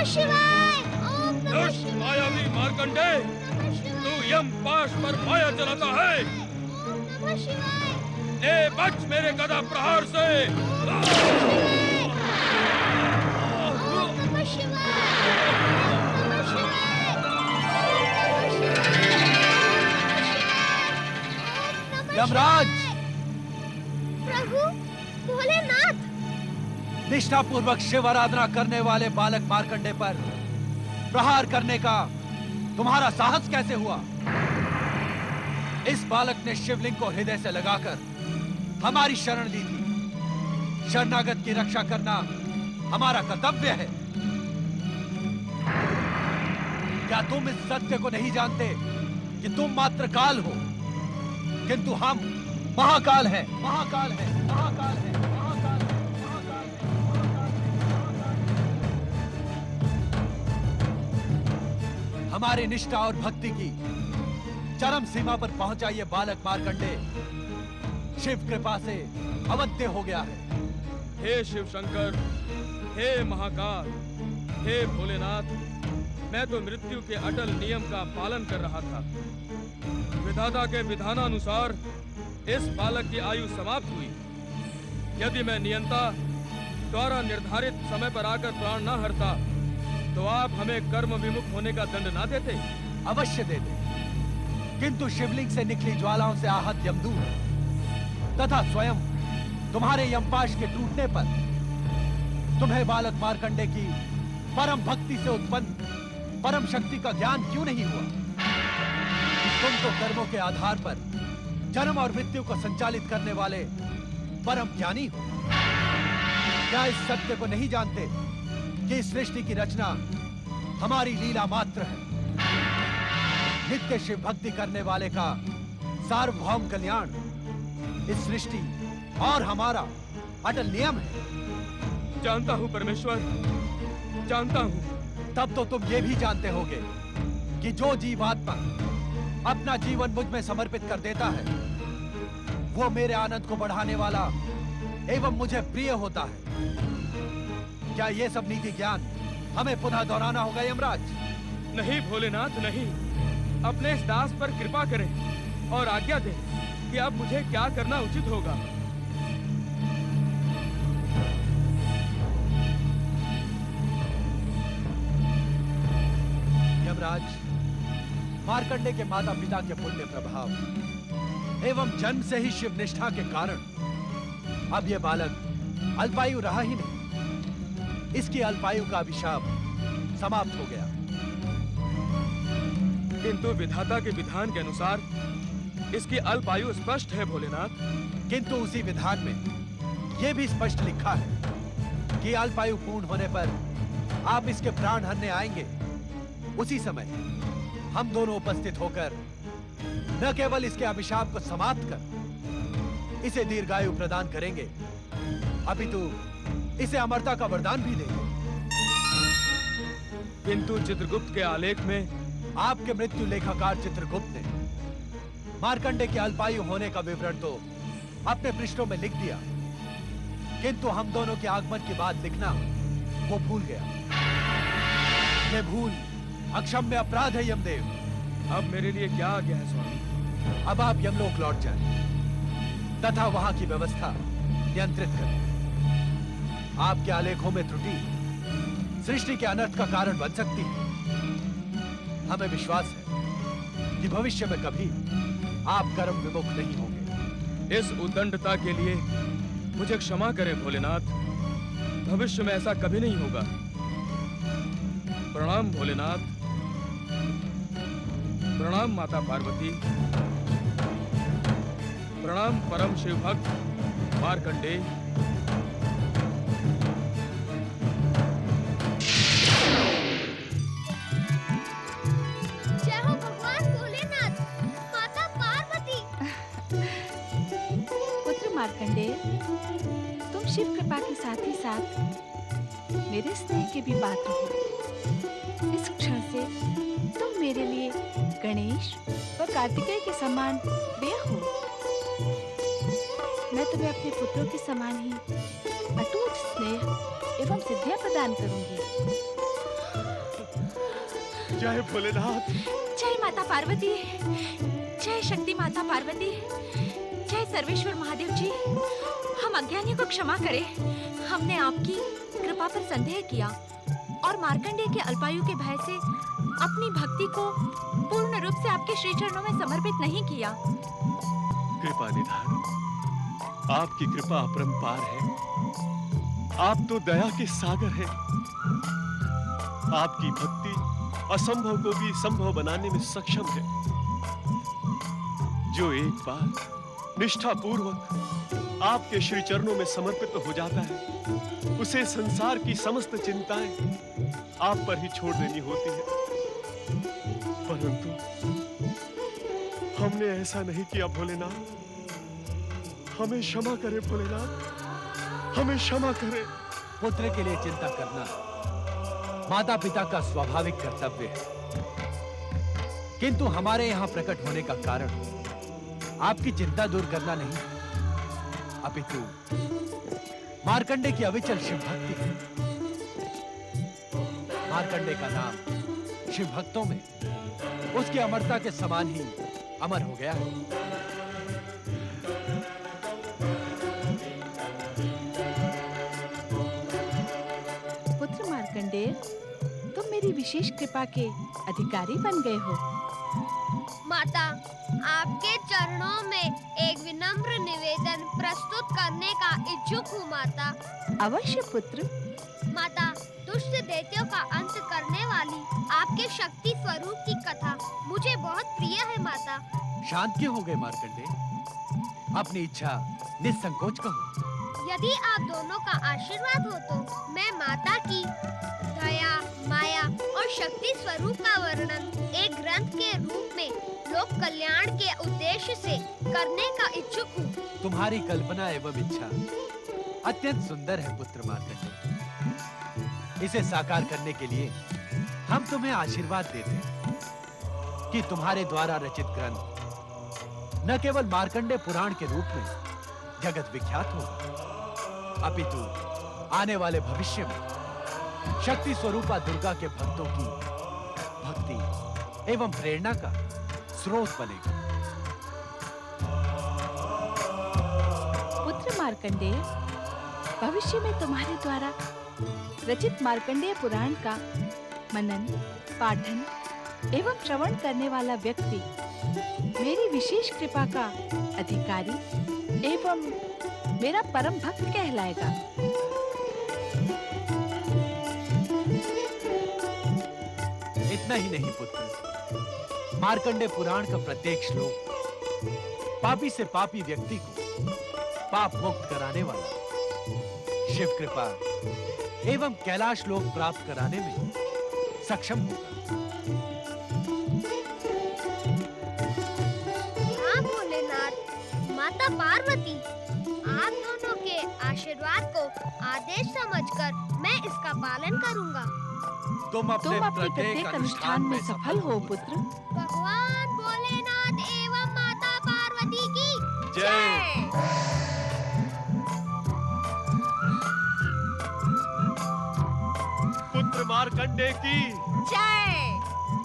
नमः शिवाय। ओम नमः दुष्ट मायावी मार्कंडे, तू यम पाश पर माया चलाता है। ओम नमः शिवाय। ए बच मेरे गदा प्रहार से। ओम नमः शिवाय। ओम नमः शिवाय। यमराज, प्रभु भोलेनाथ, निष्ठापूर्वक शिव आराधना करने वाले बालक मार्कंडे पर प्रहार करने का तुम्हारा साहस कैसे हुआ? इस बालक ने शिवलिंग को हृदय से लगाकर हमारी शरण ली थी। शरणागत की रक्षा करना हमारा कर्तव्य है। क्या तुम इस सत्य को नहीं जानते कि तुम मात्र काल हो, किंतु हम महाकाल हैं, महाकाल हैं, महाकाल हैं, महाकाल हैं, महाकाल हैं। हमारी निष्ठा और भक्ति की चरम सीमा पर पहुंचा ये बालक मार्कंडे शिव कृपा से अवध्य हो गया है। हे शिव शंकर, हे महाकाल, हे भोलेनाथ, मैं तो मृत्यु के अटल नियम का पालन कर रहा था। विधाता के विधानानुसार इस बालक की आयु समाप्त हुई। यदि मैं नियंता द्वारा निर्धारित समय पर आकर प्राण न हरता, तो आप हमें कर्म विमुख होने का दंड ना देते? अवश्य देते, किंतु शिवलिंग से निकली ज्वालाओं से आहत यमदूत तथा स्वयं तुम्हारे यमपाश के टूटने पर तुम्हें बालक मार्कंडे की परम भक्ति से उत्पन्न परम शक्ति का ज्ञान क्यों नहीं हुआ? तुम तो कर्मों के आधार पर जन्म और मृत्यु को संचालित करने वाले परम ज्ञानी हो। क्या इस सत्य को नहीं जानते कि इस सृष्टि की रचना हमारी लीला मात्र है? नित्य शिव भक्ति करने वाले का सार्वभौम कल्याण इस सृष्टि और हमारा अटल नियम है। जानता हूँ परमेश्वर, जानता हूँ। तब तो तुम ये भी जानते होगे कि जो जीवात्मा अपना जीवन मुझ में समर्पित कर देता है, वो मेरे आनंद को बढ़ाने वाला एवं मुझे प्रिय होता है। क्या ये सब नीति ज्ञान हमें पुनः दोहराना होगा यमराज? नहीं भोलेनाथ, नहीं। अपने इस दास पर कृपा करें और आज्ञा दें कि अब मुझे क्या करना उचित होगा। यमराज, मार्कंडे के माता पिता के पुण्य प्रभाव एवं जन्म से ही शिव निष्ठा के कारण अब यह बालक अल्पायु रहा ही नहीं। इसकी अल्पायु का अभिशाप समाप्त हो गया। किंतु विधाता के विधान के अनुसार इसकी अल्पायु स्पष्ट है भोलेनाथ। किंतु उसी विधान में यह भी स्पष्ट लिखा है कि अल्पायु पूर्ण होने पर आप इसके प्राण हरने आएंगे। उसी समय हम दोनों उपस्थित होकर न केवल इसके अभिशाप को समाप्त कर इसे दीर्घायु प्रदान करेंगे, अपितु इसे अमरता का वरदान भी देंगे। किंतु चित्रगुप्त के आलेख में आपके मृत्यु लेखाकार चित्रगुप्त ने मार्कंडे के अल्पायु होने का विवरण तो अपने पृष्ठों में लिख दिया, किंतु हम दोनों के आगमन की बात लिखना वो भूल गया। ये भूल अक्षम्य अपराध है यमदेव। अब मेरे लिए क्या आज्ञा है स्वामी? अब आप यमलोक लौट जाएं तथा वहां की व्यवस्था नियंत्रित करें। आपके आलेखों में त्रुटि सृष्टि के अनर्थ का कारण बन सकती है। हमें विश्वास है कि भविष्य में कभी आप कर्म विमुख नहीं होंगे। इस उद्दंडता के लिए मुझे क्षमा करें भोलेनाथ। भविष्य में ऐसा कभी नहीं होगा। प्रणाम भोलेनाथ। प्रणाम माता पार्वती। प्रणाम परम शिव भक्त मार्कंडे। जय हो भगवान भोलेनाथ, माता पार्वती। पुत्र मार्कंडे, तुम शिव कृपा के साथ ही साथ मेरे स्नेह के भी पात्र हो। इस क्षण से तुम मेरे लिए गणेश व कार्तिकेय के समान प्रिय हो। मैं तुम्हें अपने पुत्रों के समान ही अटूट स्नेह एवं सिद्धियां प्रदान करूंगी। जय भोलेनाथ। जय माता पार्वती, जय शक्ति माता पार्वती, जय सर्वेश्वर महादेव जी। हम अज्ञानी को क्षमा करें। हमने आपकी कृपा पर संदेह किया और मार्कंडेय के अल्पायु के भय से अपनी भक्ति को पूर्ण रूप से आपके श्री चरणों में समर्पित नहीं किया। कृपा निधान, आपकी कृपा अपरंपार है। आप तो दया के सागर हैं। आपकी भक्ति असंभव को भी संभव बनाने में सक्षम है। जो एक बार निष्ठा पूर्वक आपके श्री चरणों में समर्पित हो जाता है, उसे संसार की समस्त चिंताएं आप पर ही छोड़ देनी होती है। परंतु हमने ऐसा नहीं किया भोलेनाथ। हमें क्षमा करे भोलेनाथ, हमें क्षमा करे। पुत्र के लिए चिंता करना माता पिता का स्वाभाविक कर्तव्य है, किंतु हमारे यहां प्रकट होने का कारण आपकी चिंता दूर करना नहीं, अपितु मार्कंडेय की अविचल शिव भक्ति है। मार्कंडेय का नाम शिव भक्तों में उसकी अमरता के समान ही अमर हो गया है। पुत्र मार्कंडेय, तुम मेरी विशेष कृपा के अधिकारी बन गए हो। माता, आपके चरणों में एक विनम्र निवेदन प्रस्तुत करने का इच्छुक हूँ माता। अवश्य पुत्र। माता, दुष्ट दैत्यों का अंत करने वाली आपके शक्ति स्वरूप की कथा मुझे बहुत प्रिय है माता। शांत क्यों हो गए मार्कंडेय? अपनी इच्छा निसंकोच कहो। यदि आप दोनों का आशीर्वाद हो तो मैं माता की दया, माया और शक्ति स्वरूप का वर्णन एक ग्रंथ के रूप में लोक कल्याण के उद्देश्य से करने का इच्छुक हूँ। तुम्हारी कल्पना एवं इच्छा अत्यंत सुंदर है पुत्र मार्कंडेय। इसे साकार करने के लिए हम तुम्हें आशीर्वाद देते हैं कि तुम्हारे द्वारा रचित ग्रंथ न केवल मार्कंडेय पुराण के रूप में जगत विख्यात होगा, अपितु आने वाले भविष्य में शक्ति स्वरूपा दुर्गा के भक्तों की भक्ति एवं प्रेरणा का स्रोत बनेगा। पुत्र मार्कंडेय, भविष्य में तुम्हारे द्वारा रचित मार्कंडेय पुराण का मनन, पाठन एवं श्रवण करने वाला व्यक्ति मेरी विशेष कृपा का अधिकारी एवं मेरा परम भक्त कहलाएगा। इतना ही नहीं पुत्र, मार्कंडेय पुराण का प्रत्येक श्लोक पापी से पापी व्यक्ति को पाप मुक्त कराने वाला, शिव कृपा एवं कैलाश लोक प्राप्त कराने में सक्षम होगा। हाँ भोलेनाथ, माता पार्वती, आप दोनों के आशीर्वाद को आदेश समझकर मैं इसका पालन करूंगा। तुम अपने प्रत्येक अनुष्ठान में सफल हो पुत्र। भगवान भोलेनाथ एवं माता पार्वती की जय। पुत्र मार्कंडेय की जय।